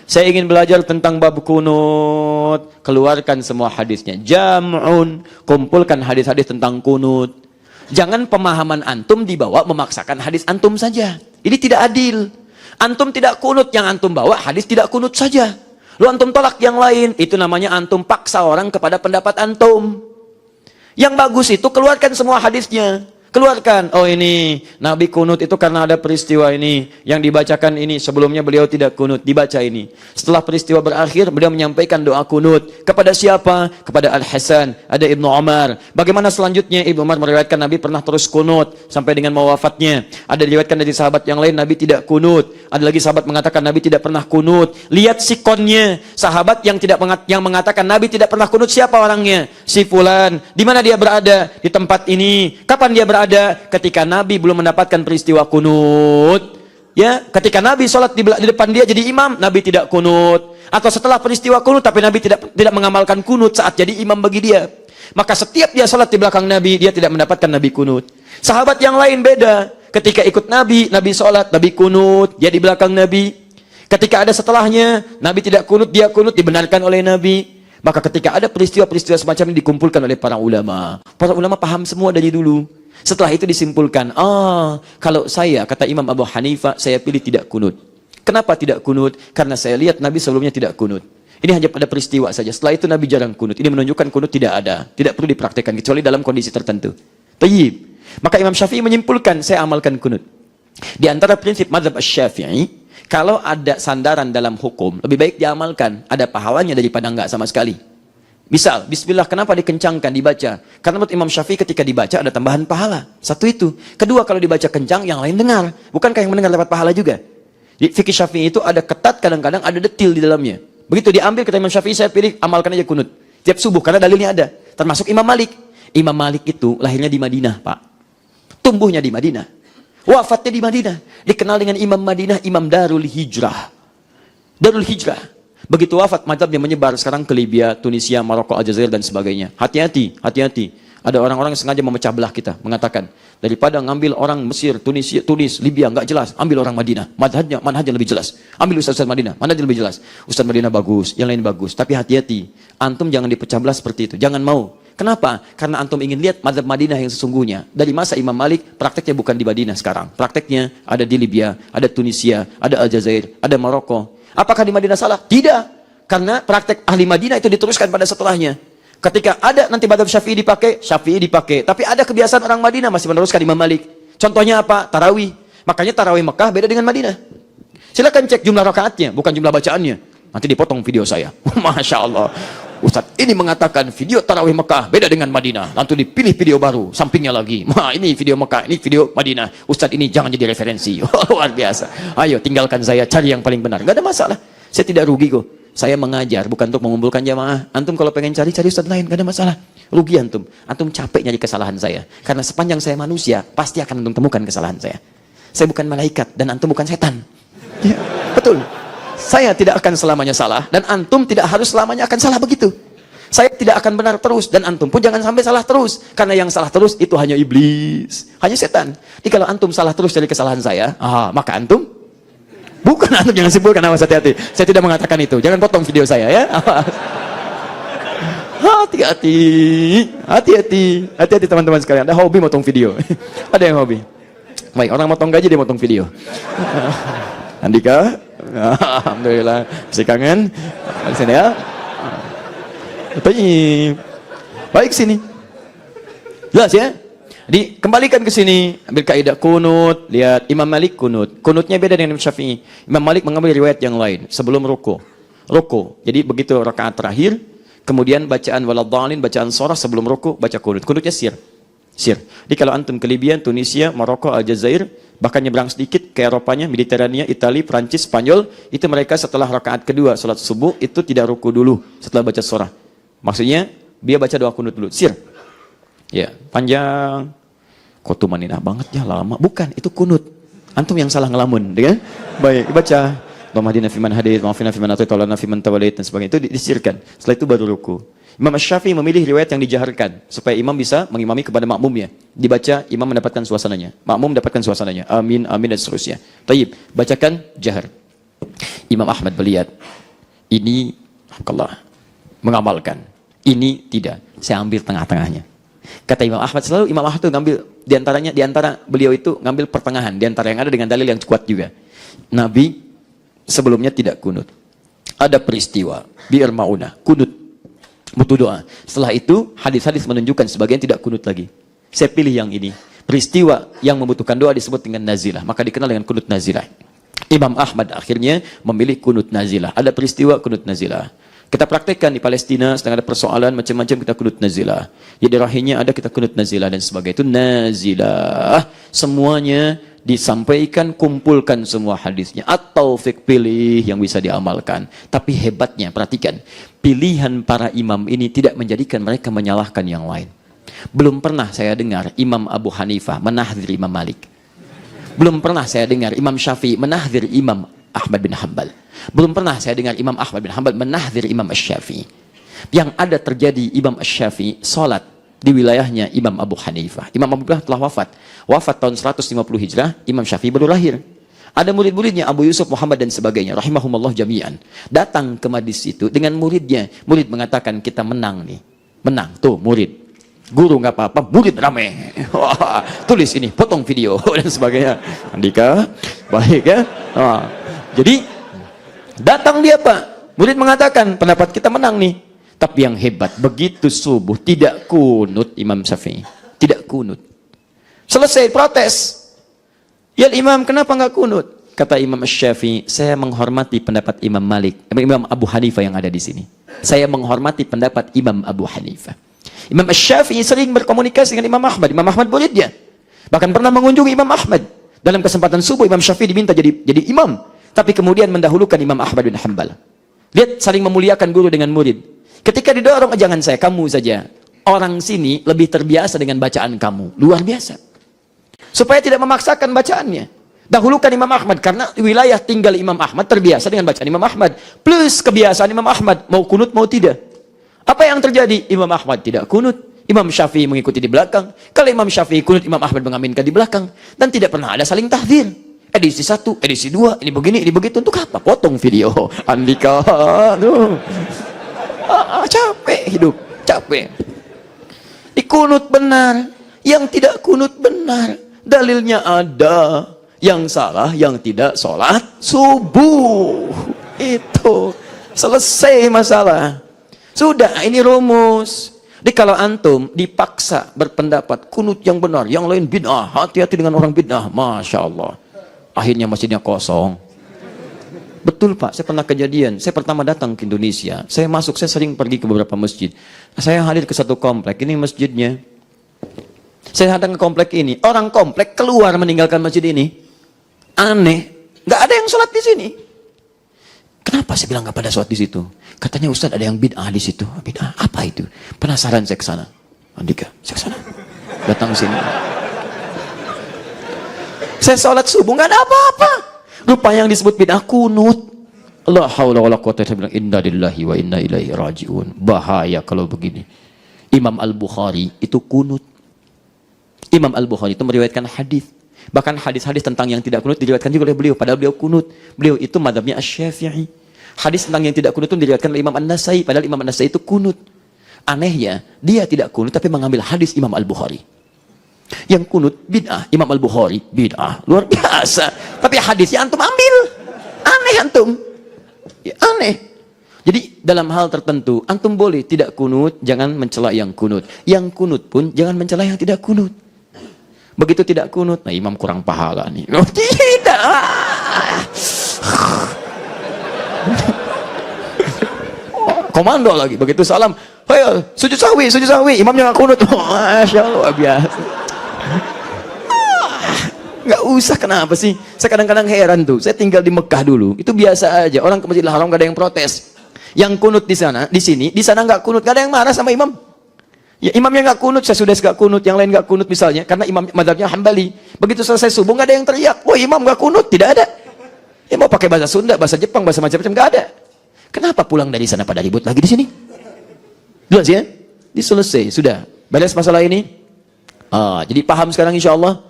Saya ingin belajar tentang bab kunut. Keluarkan semua hadisnya. Jam'un, kumpulkan hadis-hadis tentang kunut. Jangan pemahaman antum dibawa memaksakan hadis antum saja. Ini tidak adil. Antum tidak kunut, yang antum bawa hadis tidak kunut saja. Lu antum tolak yang lain, itu namanya antum paksa orang kepada pendapat antum. Yang bagus itu keluarkan semua hadisnya. Keluarkan, oh ini Nabi kunut itu karena ada peristiwa ini yang dibacakan ini, sebelumnya beliau tidak kunut, dibaca ini. Setelah peristiwa berakhir, beliau menyampaikan doa kunut kepada siapa? Kepada Al-Hasan, ada Ibnu Umar. Bagaimana selanjutnya? Ibnu Umar meriwayatkan Nabi pernah terus kunut sampai dengan mau wafatnya. Ada diriwayatkan dari sahabat yang lain Nabi tidak kunut. Ada lagi sahabat mengatakan Nabi tidak pernah kunut. Lihat sikonnya, sahabat yang mengatakan Nabi tidak pernah kunut siapa orangnya? Si fulan. Di mana dia berada? Di tempat ini. Kapan dia berada? Ketika Nabi belum mendapatkan peristiwa kunut, ya, ketika Nabi sholat di depan dia jadi imam, Nabi tidak kunut, atau setelah peristiwa kunut tapi Nabi tidak mengamalkan kunut saat jadi imam bagi dia, maka setiap dia sholat di belakang Nabi, dia tidak mendapatkan Nabi kunut. Sahabat yang lain beda, ketika ikut Nabi sholat, Nabi kunut, dia di belakang Nabi. Ketika ada setelahnya, Nabi tidak kunut, dia kunut, dibenarkan oleh Nabi. Maka ketika ada peristiwa-peristiwa semacam ini dikumpulkan oleh para ulama. Para ulama paham semua dari dulu. Setelah itu disimpulkan, kalau saya, kata Imam Abu Hanifah, saya pilih tidak kunut. Kenapa tidak kunut? Karena saya lihat Nabi sebelumnya tidak kunut. Ini hanya pada peristiwa saja. Setelah itu Nabi jarang kunut. Ini menunjukkan kunut tidak ada. Tidak perlu dipraktekkan, kecuali dalam kondisi tertentu. Tayyib. Maka Imam Syafi'i menyimpulkan, saya amalkan kunut. Di antara prinsip mazhab Syafi'i, kalau ada sandaran dalam hukum, lebih baik diamalkan. Ada pahalanya daripada enggak sama sekali. Misal, bismillah kenapa dikencangkan, dibaca? Karena menurut Imam Syafi'i ketika dibaca ada tambahan pahala. Satu itu. Kedua, kalau dibaca kencang, yang lain dengar. Bukankah yang mendengar dapat pahala juga? Di fikih Syafi'i itu ada ketat, kadang-kadang ada detil di dalamnya. Begitu diambil kata Imam Syafi'i, saya pilih amalkan aja kunut. Tiap subuh, karena dalilnya ada. Termasuk Imam Malik. Imam Malik itu lahirnya di Madinah, Pak. Tumbuhnya di Madinah. Wafatnya di Madinah. Dikenal dengan Imam Madinah, Imam Darul Hijrah. Darul Hijrah. Begitu wafat, mazhabnya menyebar sekarang ke Libya, Tunisia, Maroko, Aljazair, dan sebagainya. Hati-hati, hati-hati. Ada orang-orang yang sengaja memecah belah kita, mengatakan, daripada ngambil orang Mesir, Tunis, Libya, nggak jelas, ambil orang Madinah. Manhajnya lebih jelas. Ambil Ustaz Madinah, manhajnya lebih jelas. Ustaz Madinah bagus, yang lain bagus. Tapi hati-hati, antum jangan dipecah belah seperti itu. Jangan mau. Kenapa? Karena antum ingin lihat mazhab Madinah yang sesungguhnya. Dari masa Imam Malik, prakteknya bukan di Madinah sekarang. Prakteknya ada di Libya, ada Tunisia, ada Aljazair, ada Maroko. Apakah di Madinah salah? Tidak. Karena praktek ahli Madinah itu diteruskan pada setelahnya. Ketika ada nanti mazhab Syafi'i dipakai. Tapi ada kebiasaan orang Madinah masih meneruskan Imam Malik. Contohnya apa? Tarawih. Makanya tarawih Mekah beda dengan Madinah. Silakan cek jumlah rakaatnya, bukan jumlah bacaannya. Nanti dipotong video saya. Masya Allah. Ustaz ini mengatakan video tarawih Mekah beda dengan Madinah. Lalu dipilih video baru, sampingnya lagi. Wah, ini video Mekah, ini video Madinah. Ustaz ini jangan jadi referensi. Luar biasa. Ayo tinggalkan saya, cari yang paling benar. Gak ada masalah. Saya tidak rugi kok. Saya mengajar bukan untuk mengumpulkan jamaah. Antum kalau pengen cari Ustaz lain, gak ada masalah. Rugi antum. Antum capek nyari kesalahan saya. Karena sepanjang saya manusia, pasti akan antum temukan kesalahan saya. Saya bukan malaikat dan antum bukan setan. Ya, betul. Saya tidak akan selamanya salah dan antum tidak harus selamanya akan salah begitu. Saya tidak akan benar terus dan antum pun jangan sampai salah terus. Karena yang salah terus itu hanya iblis, hanya setan. Jadi kalau antum salah terus dari kesalahan saya, maka antum bukan antum, jangan simpulkan, awas hati-hati. Saya tidak mengatakan itu. Jangan potong video saya ya. Hati-hati. Hati-hati teman-teman sekalian. Ada hobi motong video. Ada yang hobi. Baik, orang motong gaji dia motong video. Andika, alhamdulillah, masih kangen. Di sini ya. Baik sini. Jelas ya? Dikembalikan ke sini, ambil kaidah kunut, lihat Imam Malik kunut. Kunutnya beda dengan Imam Syafi'i. Imam Malik mengambil riwayat yang lain sebelum ruku. Jadi begitu rakaat terakhir, kemudian bacaan waladhdallin, bacaan surah sebelum ruku, baca kunut. Kunutnya sir. Jadi kalau antum ke Libya, Tunisia, Maroko, Aljazair, bahkan nyebrang sedikit ke Eropanya, Mediterania, Italia, Prancis, Spanyol, itu mereka setelah rakaat kedua salat subuh itu tidak ruku dulu setelah baca surah. Maksudnya dia baca doa kunut dulu. Sir. Ya, panjang. Kotumaninah banget ya, lama. Bukan, itu kunut. Antum yang salah ngelamun, kan? Baik, baca. Allahumma fiman hadith, ma'afina fiman atait, walana fiman tawalait, dan sebagainya. Itu disirkan. Setelah itu baru ruku. Imam Syafi'i memilih riwayat yang dijaharkan supaya imam bisa mengimami kepada makmumnya. Dibaca, imam mendapatkan suasananya. Makmum mendapatkan suasananya. Amin, amin, dan seterusnya. Tayyib, bacakan jahar. Imam Ahmad melihat ini Allah mengamalkan, ini tidak, saya ambil tengah-tengahnya. Kata Imam Ahmad, selalu Imam Ahmad itu ngambil di antara beliau itu ngambil pertengahan, di antara yang ada dengan dalil yang kuat juga. Nabi sebelumnya tidak kunut. Ada peristiwa Bi'r Ma'unah, kunut, butuh doa. Setelah itu hadis-hadis menunjukkan sebagian tidak kunut lagi. Saya pilih yang ini. Peristiwa yang membutuhkan doa disebut dengan nazilah, maka dikenal dengan kunut nazilah. Imam Ahmad akhirnya memilih kunut nazilah. Ada peristiwa kunut nazilah. Kita praktekkan di Palestina, sedang ada persoalan macam-macam, kita kunut nazilah. Jadi rahimnya ada, kita kunut nazilah dan sebagainya. Itu nazilah. Semuanya disampaikan, kumpulkan semua hadisnya. At-Taufiq, pilih yang bisa diamalkan. Tapi hebatnya, perhatikan, pilihan para imam ini tidak menjadikan mereka menyalahkan yang lain. Belum pernah saya dengar Imam Abu Hanifah menahdzir Imam Malik. Belum pernah saya dengar Imam Syafi'i menahdzir Imam Ahmad bin Hanbal. Belum pernah saya dengar Imam Ahmad bin Hanbal menahdzir Imam Asy-Syafi'i. Yang ada terjadi, Imam Asy-Syafi'i salat di wilayahnya Imam Abu Hanifah. Imam Abu Hanifah telah wafat. Wafat tahun 150 Hijrah, Imam Syafi'i baru lahir. Ada murid-muridnya Abu Yusuf, Muhammad dan sebagainya, rahimahumullah jami'an. Datang ke majlis itu dengan muridnya. Murid mengatakan, kita menang nih. Menang, tuh murid. Guru nggak apa-apa, murid rame. Wah, tulis ini, potong video dan sebagainya. Andika, baik ya. Jadi datang dia Pak, murid mengatakan pendapat kita menang nih. Tapi yang hebat, begitu subuh tidak kunut Imam Syafi'i, tidak kunut. Selesai protes. Ya Imam, kenapa nggak kunut? Kata Imam Syafi'i, saya menghormati pendapat Imam Malik, Imam Abu Hanifah yang ada di sini. Saya menghormati pendapat Imam Abu Hanifah. Imam Syafi'i sering berkomunikasi dengan Imam Ahmad. Imam Ahmad muridnya. Bahkan pernah mengunjungi Imam Ahmad. Dalam kesempatan subuh Imam Syafi'i diminta jadi imam. Tapi kemudian mendahulukan Imam Ahmad bin Hanbal. Lihat, saling memuliakan guru dengan murid. Ketika didorong, jangan saya, kamu saja. Orang sini lebih terbiasa dengan bacaan kamu. Luar biasa. Supaya tidak memaksakan bacaannya. Dahulukan Imam Ahmad. Karena wilayah tinggal Imam Ahmad terbiasa dengan bacaan Imam Ahmad. Plus kebiasaan Imam Ahmad. Mau kunut mau tidak. Apa yang terjadi? Imam Ahmad tidak kunut. Imam Syafi'i mengikuti di belakang. Kalau Imam Syafi'i kunut, Imam Ahmad mengaminkan di belakang. Dan tidak pernah ada saling tahdzir. Edisi 1, edisi 2, ini begini, ini begitu. Untuk apa? Potong video. Andika. Capek hidup. Capek. Dikunut benar. Yang tidak kunut benar. Dalilnya ada. Yang salah, yang tidak sholat subuh. Itu. Selesai masalah. Sudah, ini rumus. Jadi kalau antum dipaksa berpendapat kunut yang benar, yang lain bid'ah, hati-hati dengan orang bid'ah. Masya Allah. Akhirnya masjidnya kosong. Betul Pak, saya pernah kejadian. Saya pertama datang ke Indonesia. Saya masuk, saya sering pergi ke beberapa masjid. Saya hadir ke satu komplek, ini masjidnya. Saya datang ke komplek ini. Orang komplek keluar meninggalkan masjid ini. Aneh. Nggak ada yang sholat di sini. Kenapa saya bilang nggak pada sholat di situ? Katanya Ustaz ada yang bid'ah di situ. Bid'ah apa itu? Penasaran saya ke sana. Andika, saya ke sana. Datang sini. Saya sholat subuh nggak ada apa-apa. Lupa yang disebut bid'ah kunut. La haula wala quwwata illa billah. Inna lillahi wa inna ilaihi raji'un. Bahaya kalau begini. Imam Al-Bukhari itu kunut. Imam Al-Bukhari itu meriwayatkan hadis. Bahkan hadis-hadis tentang yang tidak kunut diriwayatkan juga oleh beliau. Padahal beliau kunut. Beliau itu mazhabnya Asy-Syafi'i. Hadis tentang yang tidak kunut itu diriwayatkan oleh Imam An-Nasai. Padahal Imam An-Nasai itu kunut. Anehnya, dia tidak kunut tapi mengambil hadis Imam Al-Bukhari. Yang kunut bid'ah, Imam Al-Bukhari bid'ah. Luar biasa. Tapi hadisnya antum ambil. Aneh antum. Ya, aneh. Jadi dalam hal tertentu, antum boleh tidak kunut, jangan mencela yang kunut. Yang kunut pun jangan mencela yang tidak kunut. Begitu tidak kunut, nah imam kurang pahala nih. Oh, tidak. Komando lagi, begitu salam, ayo sujud sahwi, imamnya nggak kunut. Masya Allah, biasa. Nggak usah, kenapa sih? Saya kadang-kadang heran tuh, saya tinggal di Mekah dulu, itu biasa aja, orang ke Masjidil Haram nggak ada yang protes. Yang kunut di sana, di sini, di sana nggak kunut, nggak ada yang marah sama imam. Ya, imamnya nggak kunut, saya sudah nggak kunut, yang lain nggak kunut misalnya, karena imam mazhabnya Hambali. Begitu selesai subuh nggak ada yang teriak, wah imam nggak kunut, tidak ada. Ya mau pakai bahasa Sunda, bahasa Jepang, bahasa macam-macam nggak ada. Kenapa pulang dari sana pada ribut lagi di sini? Jelas ya? Diselesai, sudah. Beres masalah ini. Jadi paham sekarang insya Allah.